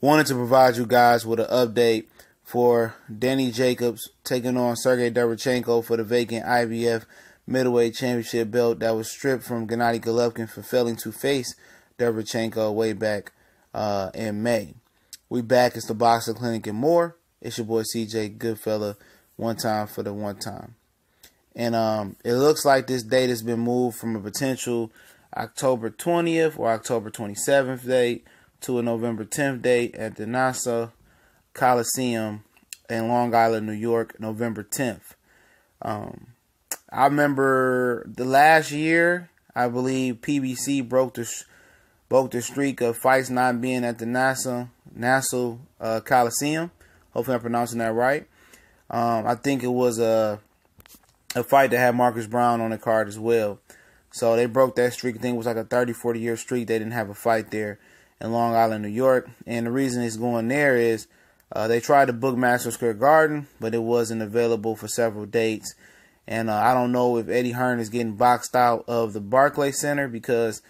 Wanted to provide you guys with an update for Danny Jacobs taking on Sergey Derevyanchenko for the vacant IBF middleweight championship belt that was stripped from Gennady Golovkin for failing to face Derevyanchenko way back in May. We back. It's the Boxing Clinic and more. It's your boy CJ Goodfella, one time for the one time. And it looks like this date has been moved from a potential October 20th or October 27th date to a November 10th date at the Nassau Coliseum in Long Island, New York, November 10th. I remember the last year, I believe PBC broke the streak of fights not being at the Nassau Coliseum. Hopefully I'm pronouncing that right. I think it was a fight that had Marcus Brown on the card as well. So they broke that streak. I think it was like a 30, 40-year streak. They didn't have a fight there in Long Island, New York. And the reason it's going there is they tried to book Madison Square Garden, but it wasn't available for several dates. And I don't know if Eddie Hearn is getting boxed out of the Barclays Center because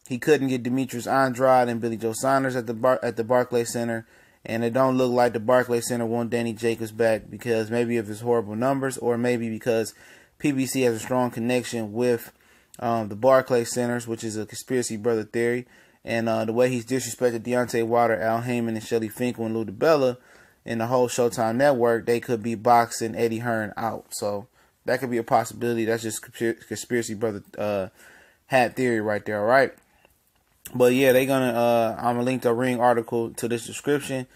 he couldn't get Demetrius Andrade and Billy Joe Saunders at the Barclays Center. And it don't look like the Barclays Center want Danny Jacobs back because maybe of his horrible numbers, or maybe because PBC has a strong connection with the Barclays Centers, which is a conspiracy brother theory. And the way he's disrespected Deontay Wilder, Al Heyman, and Shelly Finkel and Lou DiBella and the whole Showtime network, they could be boxing Eddie Hearn out. So that could be a possibility. That's just conspiracy brother hat theory right there, all right? But yeah, they're going to, I'm going to link the Ring article to this description.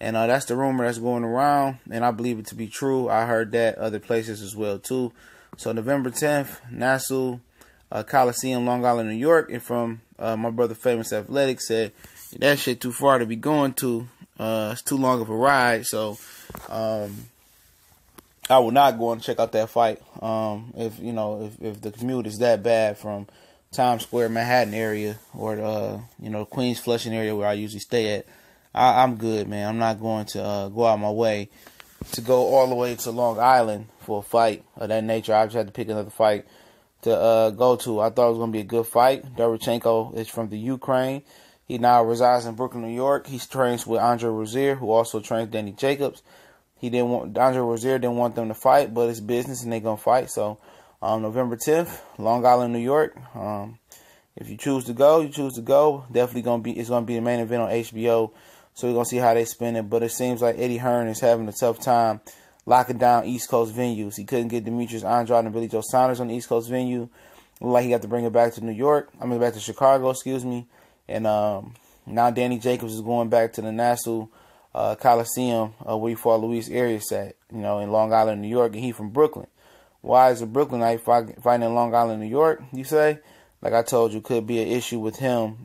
And that's the rumor that's going around. And I believe it to be true. I heard that other places as well, too. So November 10th, Nassau Coliseum, Long Island, New York. And from my brother Famous Athletic said, that shit too far to be going to. It's too long of a ride. So I will not go and check out that fight. If the commute is that bad from Times Square, Manhattan area, or Queens, Flushing area where I usually stay at, I'm good, man. I'm not going to go out my way to go all the way to Long Island for a fight of that nature. I just had to pick another fight to go to. I thought it was going to be a good fight. Derevyanchenko is from the Ukraine. He now resides in Brooklyn, New York. He trains with Andre Rozier, who also trains Danny Jacobs. Andre Rozier didn't want them to fight, but it's business and they're going to fight. So November 10th, Long Island, New York. If you choose to go, you choose to go. Definitely it's going to be the main event on HBO. So we're going to see how they spin it. But it seems like Eddie Hearn is having a tough time locking down East Coast venues. He couldn't get Demetrius Andrade and Billy Joe Saunders on the East Coast venue. Looked like he got to bring it back to back to Chicago, excuse me. And now Danny Jacobs is going back to the Nassau Coliseum where he fought Luis Arias at, in Long Island, New York. And he from Brooklyn. Why is a Brooklynite fighting in Long Island, New York, you say? Like I told you, could be an issue with him,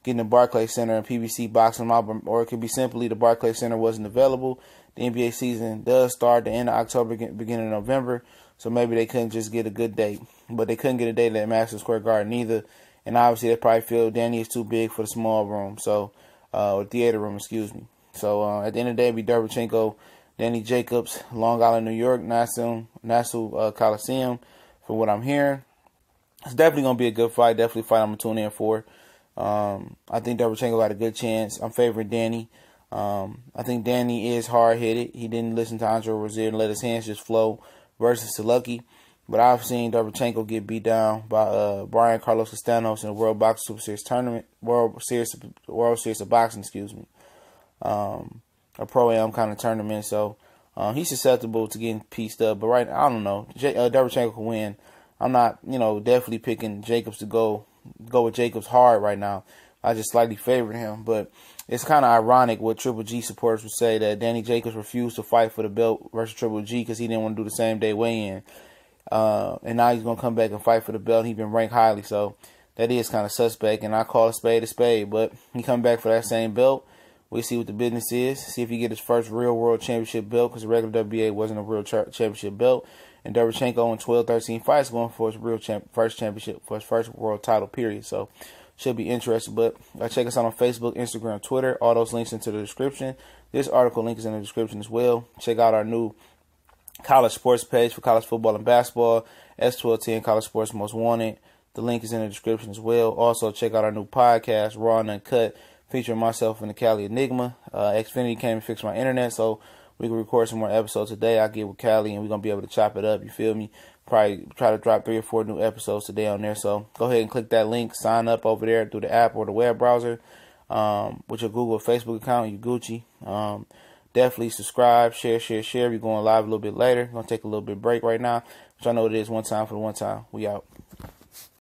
getting the Barclays Center and PBC boxing him out, or it could be simply the Barclays Center wasn't available. The NBA season does start the end of October, beginning of November, so maybe they couldn't just get a good date. But they couldn't get a date at Madison Square Garden either, and obviously they probably feel Danny is too big for the small room, or theater room, excuse me. So at the end of the day, it'd be Derevyanchenko, Danny Jacobs, Long Island, New York, Nassau Coliseum, from what I'm hearing. It's definitely going to be a good fight. Definitely a fight I'm going to tune in for. I think Derevyanchenko got a good chance. I'm favoring Danny. I think Danny is hard-headed. He didn't listen to Andre Rozier and let his hands just flow versus Lucky. But I've seen Derevyanchenko get beat down by Brian Carlos Castanos in the World Boxing Super Series tournament, World Series of Boxing, excuse me. A pro-am kind of tournament. So he's susceptible to getting pieced up. But right now, I don't know. Derevyanchenko can win. I'm not, definitely picking Jacobs to go with Jacobs hard right now. I just slightly favor him. But it's kind of ironic what Triple G supporters would say, that Danny Jacobs refused to fight for the belt versus Triple G because he didn't want to do the same day weigh-in. And now he's going to come back and fight for the belt. He's been ranked highly, so that is kind of suspect. And I call a spade, but he come back for that same belt. We'll see what the business is. See if he get his first real world championship belt, because the regular WBA wasn't a real championship belt. And Derevyanchenko in 12, 13 fights going for his real first championship, for his first world title, period. So should be interesting. But check us out on Facebook, Instagram, Twitter. All those links into the description. This article link is in the description as well. Check out our new college sports page for college football and basketball. S1210 College Sports Most Wanted. The link is in the description as well. Also, check out our new podcast, Raw and Uncut, featuring myself and the Cali Enigma. Xfinity came and fixed my internet, so we can record some more episodes today. I'll get with Cali, and we're going to be able to chop it up, you feel me? Probably try to drop 3 or 4 new episodes today on there. So go ahead and click that link, sign up over there through the app or the web browser with your Google or Facebook account, you Gucci. Definitely subscribe, share. We're going live a little bit later. Going to take a little bit break right now, which I know it is one time for the one time. We out.